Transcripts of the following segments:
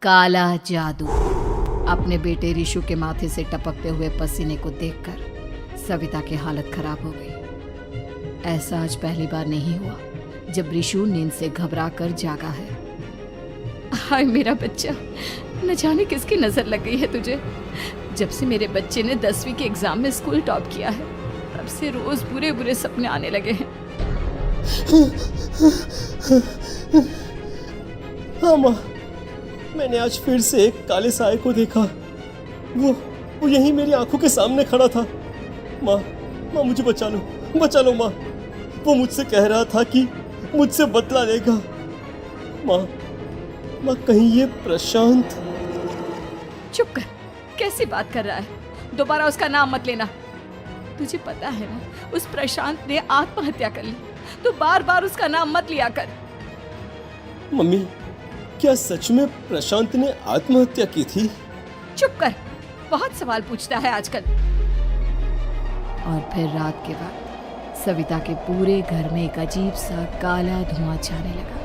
काला जादू। अपने बेटे ऋषु के माथे से टपकते हुए पसीने को देखकर सविता की हालत खराब हो गई। ऐसा आज पहली बार नहीं हुआ जब ऋषु नींद से घबरा कर जागा है। हाय मेरा बच्चा, न जाने किसकी नजर लग गई है तुझे। जब से मेरे बच्चे ने 10वीं के एग्जाम में स्कूल टॉप किया है तब से रोज बुरे बुरे सपने आने लगे हैं। हाँ माँ, मैंने आज फिर से एक काले साए को देखा। वो यहीं मेरी आंखों के सामने खड़ा था। माँ मुझे बचा लो माँ। वो मुझसे कह रहा था कि मुझसे बदला लेगा। माँ कहीं ये प्रशांत। चुप कर, कैसी बात कर रहा है? दोबारा उसका नाम मत लेना। तुझे पता है ना, उस प्रशांत ने आत्महत्या कर ली। तो बार बार उसका नाम मत लिया कर। मम्मी, क्या सच में प्रशांत ने आत्महत्या की थी? चुप कर, बहुत सवाल पूछता है आजकल। और फिर रात के बाद सविता के पूरे घर में एक अजीब सा काला धुआं छाने लगा।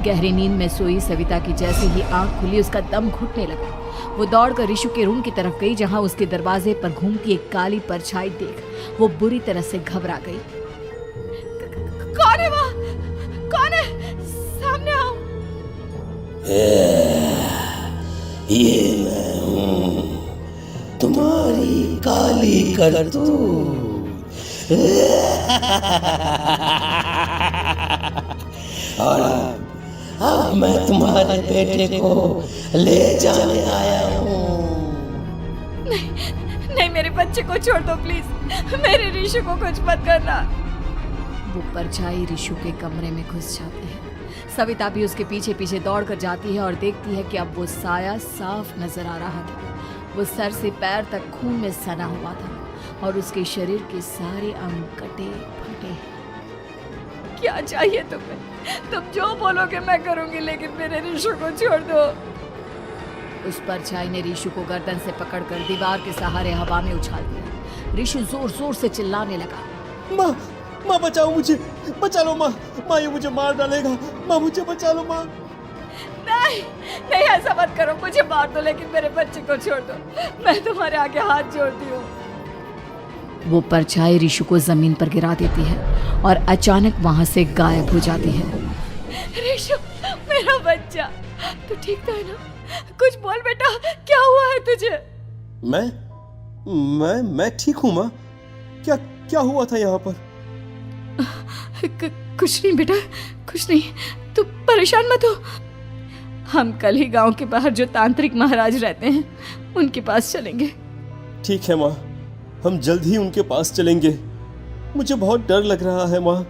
गहरी नींद में सोई सविता की जैसे ही आंख खुली उसका दम घुटने लगा। वो दौड़कर ऋषु के रूम की तरफ गई जहां उसके दरवाजे पर घूमती एक काली परछाई देख वो बुरी तरह से घबरा गई। कौन है वहाँ? कौन है? सामने आओ। ये मैं हूँ, तुम्हारी काली करतूत। और अब मैं तुम्हारे बेटे को ले जाने आया हूँ। नहीं, मेरे बच्चे को छोड़ दो प्लीज। मेरे ऋषु को कुछ मत करना। वो परछाई ऋषु के कमरे में घुस जाती है। सविता भी उसके पीछे पीछे दौड़ कर जाती है और देखती है कि अब वो साया साफ नजर आ रहा था। वो सर से पैर तक खून में सना हुआ था और उसके शरीर के सारे अंग कटे फटे। क्या चाहिए तुम्हें? तुम जो बोलोगे मैं करूंगी, लेकिन मेरे ऋषु को छोड़ दो। उस परछाई ने ऋषु को गर्दन से पकड़कर दीवार के सहारे हवा में उछाल दिया। ऋषु जोर जोर से चिल्लाने लगा। माँ बचाओ मुझे, बचा लो माँ। ये मुझे मार डालेगा। माँ मुझे बचा लो माँ। नहीं ऐसा मत करो। मुझे मार दो लेकिन मेरे बच्चे को छोड़ दो। मैं तुम्हारे आगे हाथ जोड़ती हूँ। वो परछाई ऋषु को जमीन पर गिरा देती है और अचानक वहां से गायब हो जाती है। ऋषु, मेरा बच्चा, तू ठीक तो है ना? कुछ बोल बेटा, क्या हुआ है तुझे? मैं ठीक हूँ माँ। क्या हुआ था यहाँ पर? कुछ नहीं बेटा, कुछ नहीं। तू परेशान मत हो। हम कल ही गांव के बाहर जो तांत्रिक महाराज रहते हैं उनके पास चलेंगे। ठीक है माँ, हम जल्द ही उनके पास चलेंगे। मुझे बहुत डर लग रहा है माँ।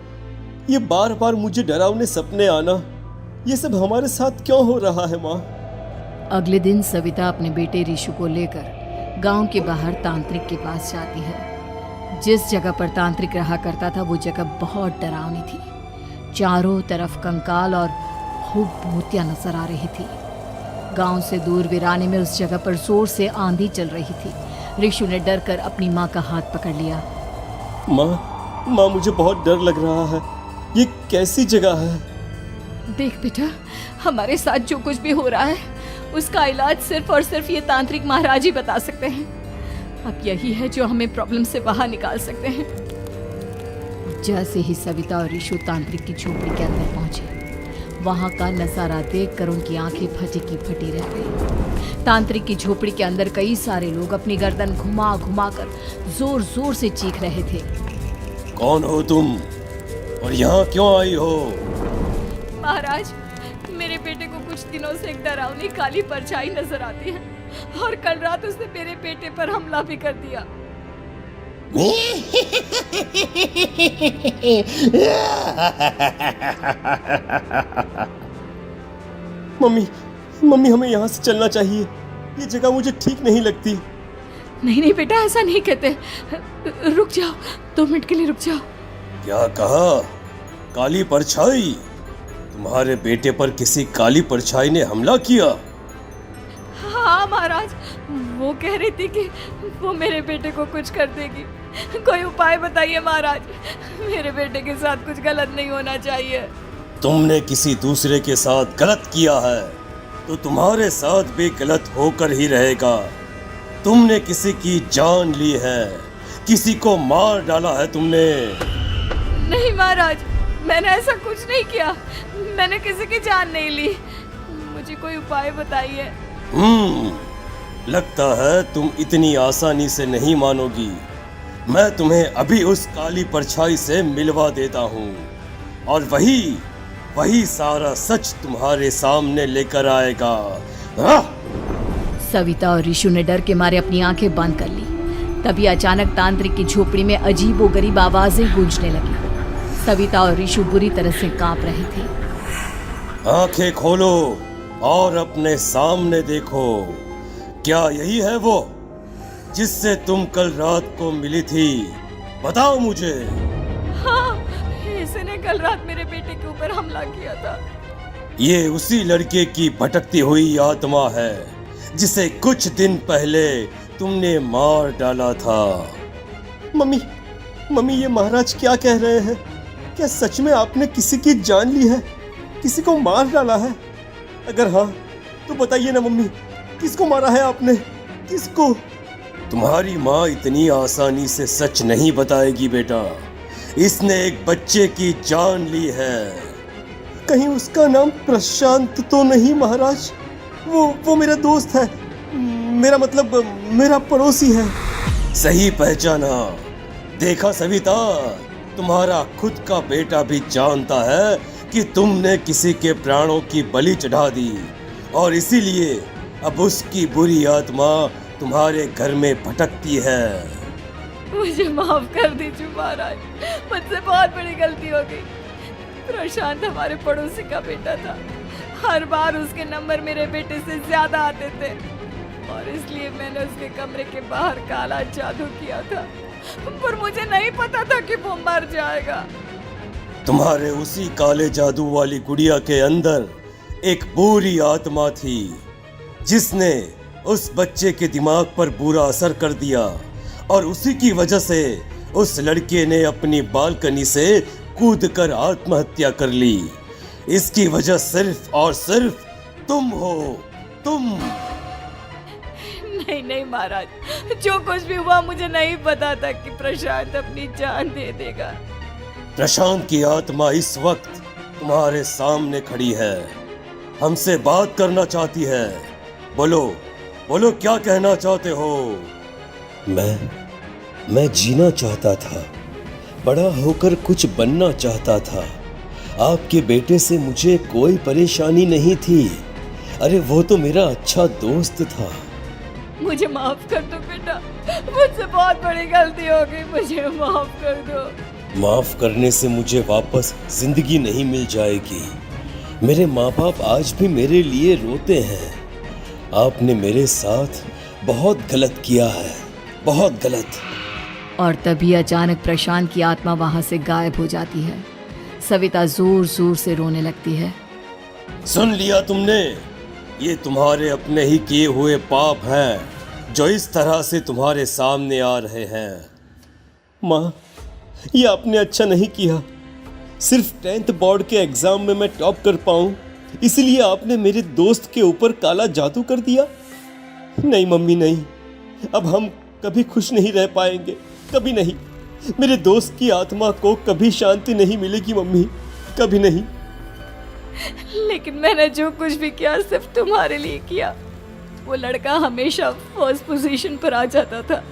ये बार बार मुझे डरावने सपने आना, ये सब हमारे साथ क्यों हो रहा है माँ? अगले दिन सविता अपने बेटे ऋषु को लेकर गांव के बाहर तांत्रिक के पास जाती है। जिस जगह पर तांत्रिक रहा करता था वो जगह बहुत डरावनी थी। चारों तरफ कंकाल और खूब भूतियां नजर आ रही थी। गांव से दूर वीराने में उस जगह पर जोर से आंधी चल रही थी। ऋषु ने डर कर अपनी माँ का हाथ पकड़ लिया। माँ मुझे बहुत डर लग रहा है। ये कैसी जगह है? देख बेटा, हमारे साथ जो कुछ भी हो रहा है उसका इलाज सिर्फ और सिर्फ ये तांत्रिक महाराज ही बता सकते हैं। अब यही है जो हमें प्रॉब्लम से बाहर निकाल सकते हैं। जैसे ही सविता और ऋषु तांत्रिक की झोपड़ी के अंदर पहुंचे, वहां का नजारा देखकर उनकी आंखें फटी की फटी रह गई। तांत्रिक की झोपड़ी के अंदर कई सारे लोग अपनी गर्दन घुमा घुमा कर जोर जोर से चीख रहे थे। कौन हो तुम और यहाँ क्यों आई हो? महाराज, मेरे बेटे को कुछ दिनों से एक डरावनी काली परछाई नजर आती है और कल रात उसने मेरे बेटे पर हमला भी कर दिया। मम्मी हमें यहाँ से चलना चाहिए। ये जगह मुझे ठीक नहीं लगती। नहीं बेटा, ऐसा नहीं कहते। रुक जाओ, 2 मिनट के लिए रुक जाओ। क्या कहा? काली परछाई? तुम्हारे बेटे पर किसी काली परछाई ने हमला किया? हाँ महाराज, वो कह रही थी कि वो मेरे बेटे को कुछ कर देगी। कोई उपाय बताइए महाराज, मेरे बेटे के साथ कुछ गलत नहीं होना चाहिए। तुमने किसी दूसरे के साथ गलत किया है। तो तुम्हारे साथ भी गलत होकर ही रहेगा। तुमने किसी की जान ली है, किसी को मार डाला है तुमने। नहीं महाराज, मैंने ऐसा कुछ नहीं किया। मैंने किसी की जान नहीं ली। मुझे कोई उपाय बताइए। लगता है तुम इतनी आसानी से नहीं मानोगी। मैं तुम्हें अभी उस काली परछाई से मिलवा देता हूँ और वही सारा सच तुम्हारे सामने लेकर आएगा। सविता और ऋषु ने डर के मारे अपनी आंखें बंद कर ली। तभी अचानक तांत्रिक की झोपड़ी में अजीबोगरीब आवाजें गूंजने लगी। सविता और ऋषु बुरी तरह से कांप रहे थे। आंखें खोलो और अपने सामने देखो। क्या यही है वो जिससे तुम कल रात को मिली थी? बताओ मुझे। हाँ, इसने कल रात मेरे बेटे के ऊपर हमला किया था। ये उसी लड़के की भटकती हुई आत्मा है जिसे कुछ दिन पहले तुमने मार डाला था। मम्मी ये महाराज क्या कह रहे हैं? क्या सच में आपने किसी की जान ली है, किसी को मार डाला है? अगर हाँ तो बताइए ना मम्मी, किसको मारा है आपने? किसको? तुम्हारी माँ इतनी आसानी से सच नहीं बताएगी बेटा। इसने एक बच्चे की जान ली है। कहीं उसका नाम प्रशांत तो नहीं महाराज? वो मेरा दोस्त है, मेरा मतलब मेरा पड़ोसी है। सही पहचाना। देखा सविता, तुम्हारा खुद का बेटा भी जानता है कि तुमने किसी के प्राणों की बलि चढ़ा दी और इसीलिए अब उसकी बुरी आत्मा तुम्हारे घर में भटकती है। मुझे माफ कर दीजिए महाराज, मुझसे बहुत बड़ी गलती हो गई। प्रशांत हमारे पड़ोसी का बेटा था। हर बार उसके नंबर मेरे बेटे से ज्यादा आते थे और इसलिए मैंने उसके कमरे के बाहर काला जादू किया था, पर मुझे नहीं पता था कि वो मर जाएगा। तुम्हारे उसी काले जादू वाली गुड़िया के अंदर एक बुरी आत्मा थी जिसने उस बच्चे के दिमाग पर बुरा असर कर दिया और उसी की वजह से उस लड़के ने अपनी बालकनी से कूदकर आत्महत्या कर ली। इसकी वजह सिर्फ और सिर्फ तुम हो, तुम। नहीं महाराज, जो कुछ भी हुआ मुझे नहीं पता था कि प्रशांत अपनी जान दे देगा। प्रशांत की आत्मा इस वक्त तुम्हारे सामने खड़ी है, हमसे बात करना चाहती है। बोलो क्या कहना चाहते हो? मैं जीना चाहता था, बड़ा होकर कुछ बनना चाहता था। आपके बेटे से मुझे कोई परेशानी नहीं थी। अरे वो तो मेरा अच्छा दोस्त था। मुझे माफ कर दो बेटा, मुझसे बहुत बड़ी गलती हो गई, मुझे माफ कर दो। माफ करने से मुझे वापस जिंदगी नहीं मिल जाएगी। मेरे माँ बाप आज भी मेरे लिए रोते हैं। आपने मेरे साथ बहुत गलत किया है, बहुत गलत। और तभी अचानक प्रशांत की आत्मा वहां से गायब हो जाती है। सविता जोर जोर से रोने लगती है। सुन लिया तुमने? ये तुम्हारे अपने ही किए हुए पाप हैं जो इस तरह से तुम्हारे सामने आ रहे हैं। माँ, ये आपने अच्छा नहीं किया। सिर्फ 10th बोर्ड के एग्जाम में मैं टॉप कर पाऊँ इसीलिए आपने मेरे दोस्त के ऊपर काला जादू कर दिया। नहीं मम्मी नहीं, अब हम कभी खुश नहीं रह पाएंगे, कभी नहीं। मेरे दोस्त की आत्मा को कभी शांति नहीं मिलेगी मम्मी, कभी नहीं। लेकिन मैंने जो कुछ भी किया सिर्फ तुम्हारे लिए किया। वो लड़का हमेशा फर्स्ट पोजीशन पर आ जाता था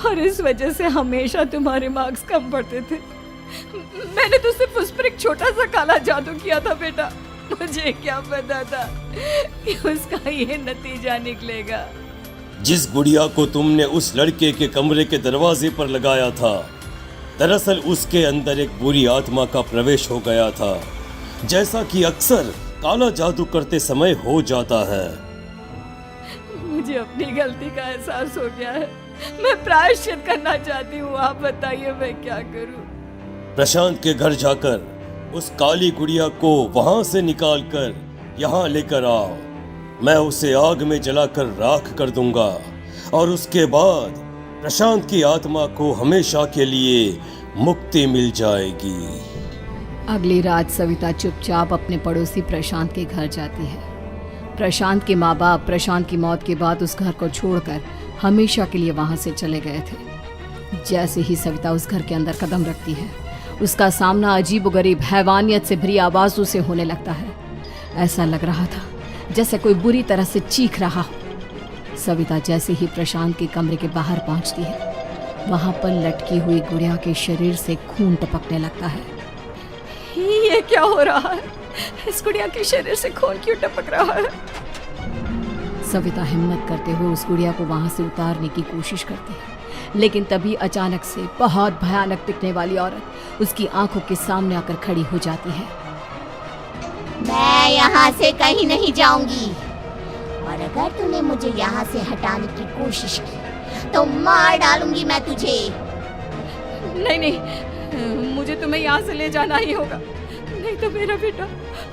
और इस वजह से हमेशा तुम्हारे मार्क्स कम पड़ते थे। मैंने तो सिर्फ उस पर एक छोटा सा काला जादू किया था बेटा। मुझे क्या पता था कि उसका ये नतीजा निकलेगा। जिस गुड़िया को तुमने उस लड़के के कमरे के दरवाजे पर लगाया था, दरअसल उसके अंदर एक बुरी आत्मा का प्रवेश हो गया था, जैसा कि अक्सर काला जादू करते समय हो जाता है। मुझे अपनी गलती का एहसास हो गया है। मैं प्रायश्चित करना चाहती हूँ। आप बताइए मैं क्या करूँ? प्रशांत के घर जाकर उस काली गुड़िया को वहां से निकालकर यहाँ लेकर आओ। मैं उसे आग में जलाकर राख कर दूंगा और उसके बाद प्रशांत की आत्मा को हमेशा के लिए मुक्ति मिल जाएगी। अगली रात सविता चुपचाप अपने पड़ोसी प्रशांत के घर जाती है। प्रशांत के माँ बाप प्रशांत की मौत के बाद उस घर को छोड़कर हमेशा के लिए वहां से चले गए थे। जैसे ही सविता उस घर के अंदर कदम रखती है, उसका सामना अजीबोगरीब हैवानियत से भरी आवाजों से होने लगता है। ऐसा लग रहा था जैसे कोई बुरी तरह से चीख रहा हो। सविता जैसे ही प्रशांत के कमरे के बाहर पहुंचती है, वहां पर लटकी हुई गुड़िया के शरीर से खून टपकने लगता है। ये क्या हो रहा है? इस गुड़िया के शरीर से खून क्यों टपक रहा है? सविता हिम्मत करते हुए उस गुड़िया को वहां से उतारने की कोशिश करती है, लेकिन तभी अचानक से बहुत भयानक दिखने वाली औरत उसकी आंखों के सामने आकर खड़ी हो जाती है। मैं यहाँ से कहीं नहीं जाऊंगी, और अगर तूने मुझे यहाँ से हटाने की कोशिश की तो मार डालूंगी मैं तुझे। नहीं नहीं, मुझे तुम्हें यहाँ से ले जाना ही होगा, नहीं तो मेरा बेटा,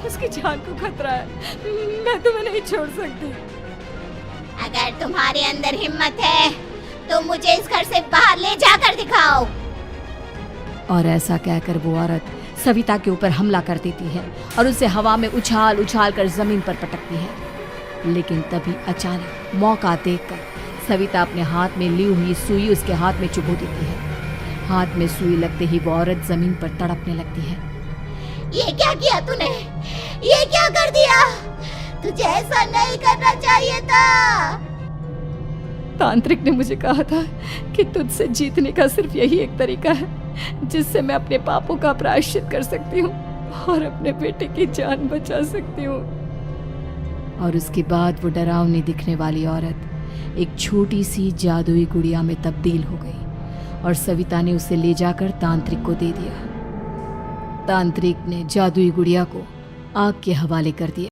उसकी जान को खतरा है। मैं तुम्हें नहीं छोड़ सकती। अगर तुम्हारे अंदर हिम्मत है तो मुझे इस घर से बाहर ले जाकर दिखाओ। और ऐसा कहकर वो औरत सविता के ऊपर हमला कर देती है और उसे हवा में उछाल उछाल कर जमीन पर पटकती है। लेकिन तभी अचानक मौका देखकर सविता अपने हाथ में ली हुई सुई उसके हाथ में चुभो देती है। हाथ में सुई लगते ही वो औरत जमीन पर तड़पने लगती है। ये क्या किया तूने? ये क्या कर दिया? तुझे ऐसा नहीं करना चाहिए था। तांत्रिक ने मुझे कहा था कि तुझसे जीतने का सिर्फ यही एक तरीका है जिससे मैं अपने पापों का प्रायश्चित कर सकती हूँ और अपने बेटे की जान बचा सकती हूँ। और उसके बाद वो डरावनी दिखने वाली औरत एक छोटी सी जादुई गुड़िया में तब्दील हो गई और सविता ने उसे ले जाकर तांत्रिक को दे दिया। तांत्रिक ने जादुई गुड़िया को आग के हवाले कर दिया।